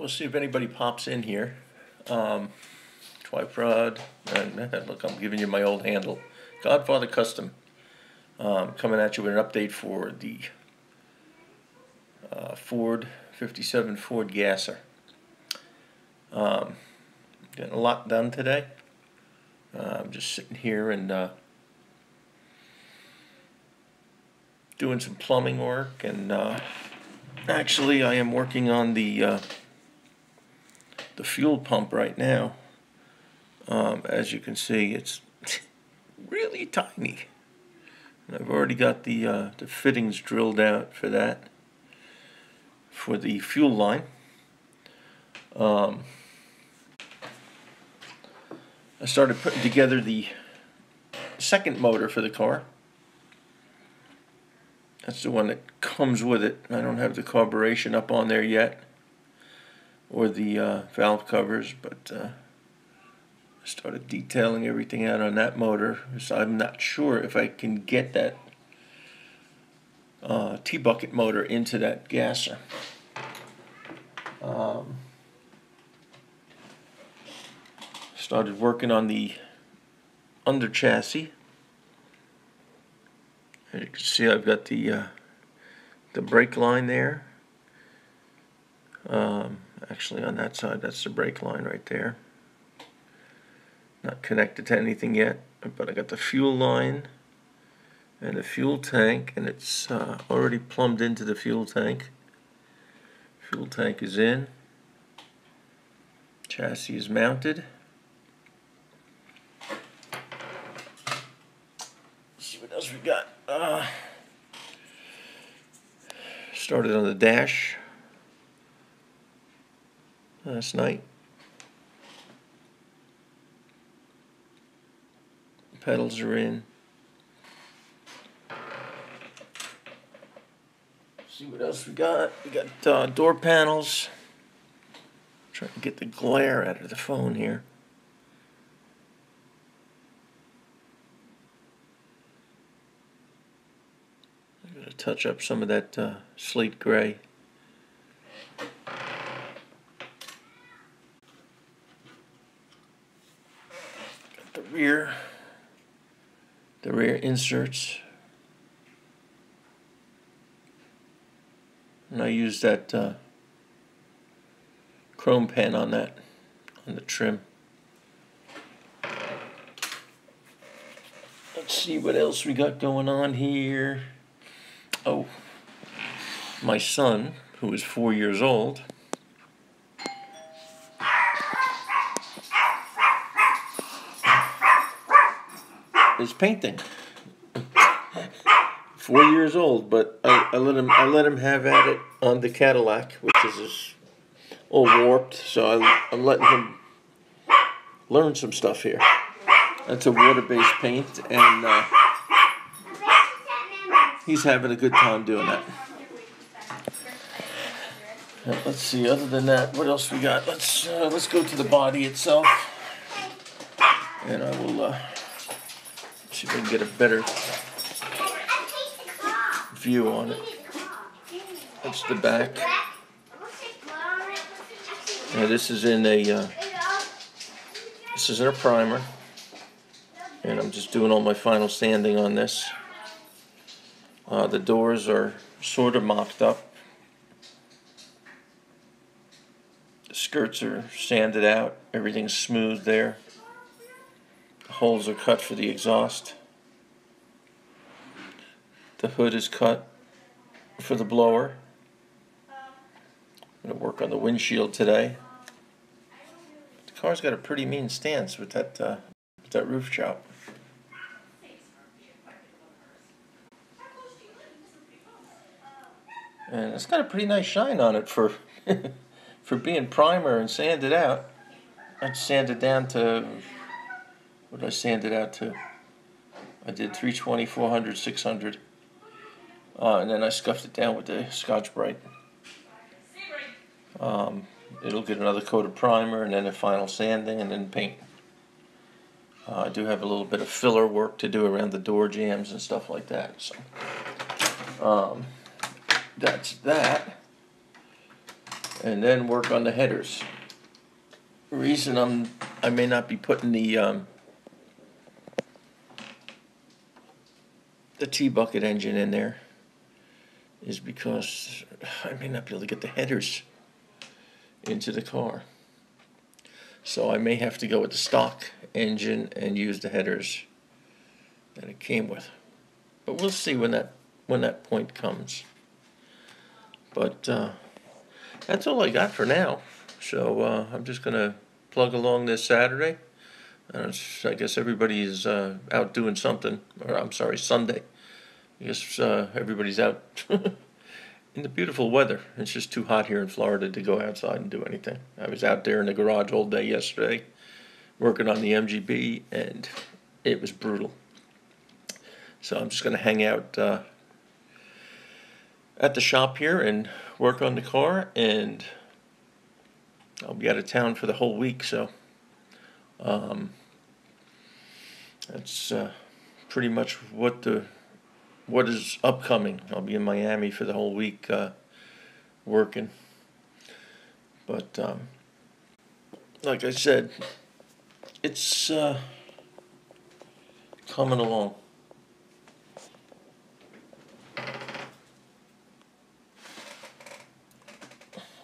we'll see if anybody pops in here. Twyprod, and look, I'm giving you my old handle. Godfather Custom, coming at you with an update for the Ford 57 Ford Gasser. Getting a lot done today. I'm just sitting here and doing some plumbing work, and actually I am working on the fuel pump right now. As you can see, it's really tiny. And I've already got the fittings drilled out for that, for the fuel line. I started putting together the second motor for the car. That's the one that comes with it. I don't have the carburation up on there yet, or the valve covers, but I started detailing everything out on that motor. So I'm not sure if I can get that T-bucket motor into that gasser. Started working on the under chassis. As you can see, I've got the brake line there. Actually, on that side, that's the brake line right there. Not connected to anything yet, but I got the fuel line and the fuel tank, and it's already plumbed into the fuel tank. Fuel tank is in. Chassis is mounted. Let's see what else we got. Started on the dash last night. Pedals are in. See what else we got. We got door panels. Trying to get the glare out of the phone here. I'm going to touch up some of that slate gray. Got the rear inserts. And I used that chrome pen on the trim. Let's see what else we got going on here. Oh, my son, who is 4 years old, is painting. 4 years old, but I let him have at it on the Cadillac, which is all warped. So I'm letting him learn some stuff here. That's a water-based paint, and he's having a good time doing that. Let's see. Other than that, what else we got? Let's go to the body itself, and I will see if I can get a better view on it. That's the back. Now this is in a primer, and I'm just doing all my final sanding on this. The doors are sort of mocked up. The skirts are sanded out. Everything's smooth there. The holes are cut for the exhaust. The hood is cut for the blower. I'm going to work on the windshield today. The car's got a pretty mean stance with that roof job. And it's got a pretty nice shine on it for for being primer and sanded out. I sanded down to, what did I sand it out to? I did 320, 400, 600. And then I scuffed it down with the Scotch-Brite. It'll get another coat of primer, and then a final sanding, and then paint. I do have a little bit of filler work to do around the door jambs and stuff like that. So that's that. and then work on the headers. The reason I may not be putting the T-bucket engine in there is because I may not be able to get the headers into the car. So I may have to go with the stock engine and use the headers that it came with. But we'll see when that point comes. But that's all I got for now. So I'm just going to plug along this Saturday. I guess everybody is out doing something. Or I'm sorry, Sunday. I guess everybody's out in the beautiful weather. It's just too hot here in Florida to go outside and do anything. I was out there in the garage all day yesterday working on the MGB, and it was brutal. So I'm just going to hang out at the shop here and work on the car, and I'll be out of town for the whole week, so that's pretty much what is upcoming. I'll be in Miami for the whole week working. But like I said, it's coming along.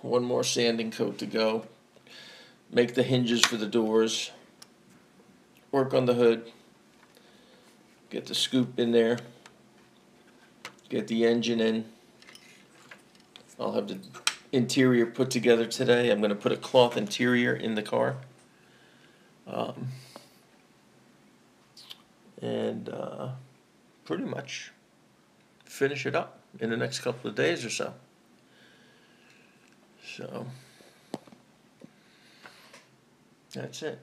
One more sanding coat to go. Make the hinges for the doors. Work on the hood. Get the scoop in there. Get the engine in. I'll have the interior put together today. I'm going to put a cloth interior in the car. And pretty much finish it up in the next couple of days or so. So that's it.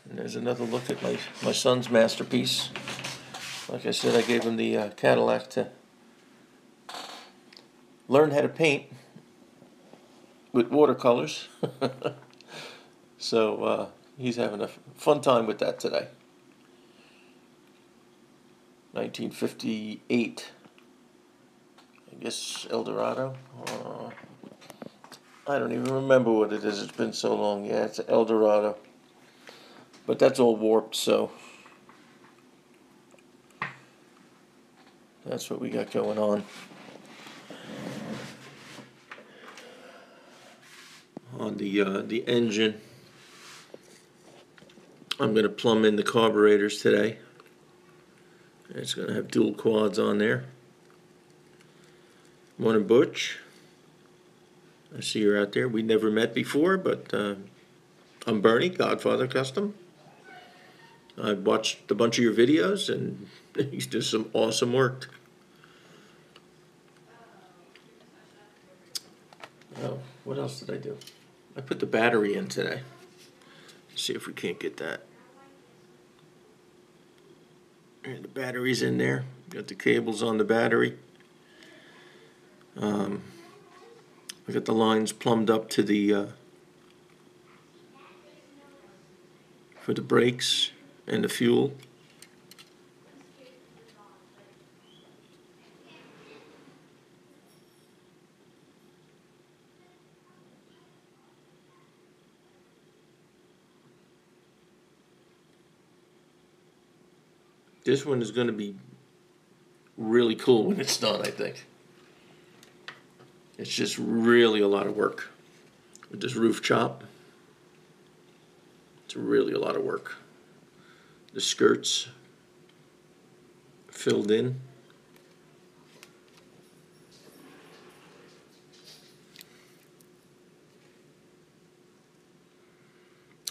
And there's another look at my son's masterpiece. Like I said, I gave him the Cadillac to learn how to paint with watercolors. So he's having a fun time with that today. 1958, I guess, Eldorado. I don't even remember what it is. It's been so long. Yeah, it's Eldorado. But that's all warped, so that's what we got going on. On the engine, I'm going to plumb in the carburetors today. It's going to have dual quads on there. Morning, Butch. I see you're out there. We never met before, but I'm Bernie, Godfather Custom. I've watched a bunch of your videos, and you do some awesome work. Oh, what else did I do? I put the battery in today. Let's see if we can't get that. And the battery's in there. Got the cables on the battery. I got the lines plumbed up to the for the brakes and the fuel. This one is going to be really cool when it's done, I think. It's just really a lot of work. With this roof chop, it's really a lot of work. The skirts filled in.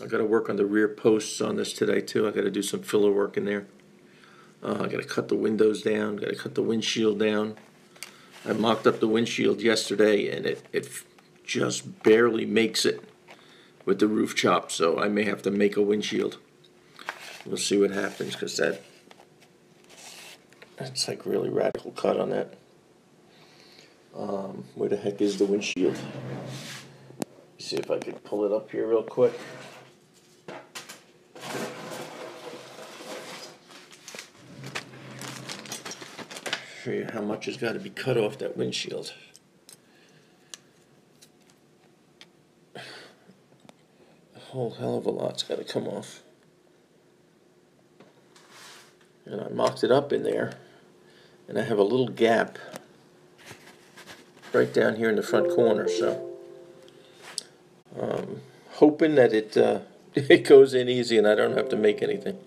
I got to work on the rear posts on this today too. I got to do some filler work in there. I got to cut the windows down. Got to cut the windshield down. I mocked up the windshield yesterday, and it just barely makes it with the roof chop, so I may have to make a windshield. We'll see what happens, because that's like really radical cut on that. Where the heck is the windshield? See if I could pull it up here real quick. Show you how much has got to be cut off that windshield. whole hell of a lot's got to come off. And I mocked it up in there, and I have a little gap right down here in the front corner, so hoping that it it goes in easy and I don't have to make anything.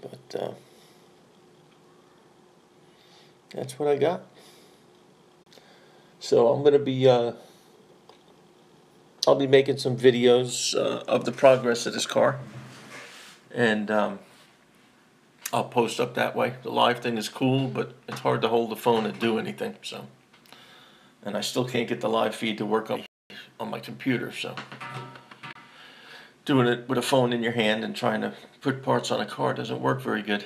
But that's what I got. So I'm gonna be I'll be making some videos of the progress of this car, and I'll post up that way. The live thing is cool, but it's hard to hold the phone and do anything. So, and I still can't get the live feed to work on my computer. So, doing it with a phone in your hand and trying to put parts on a car doesn't work very good.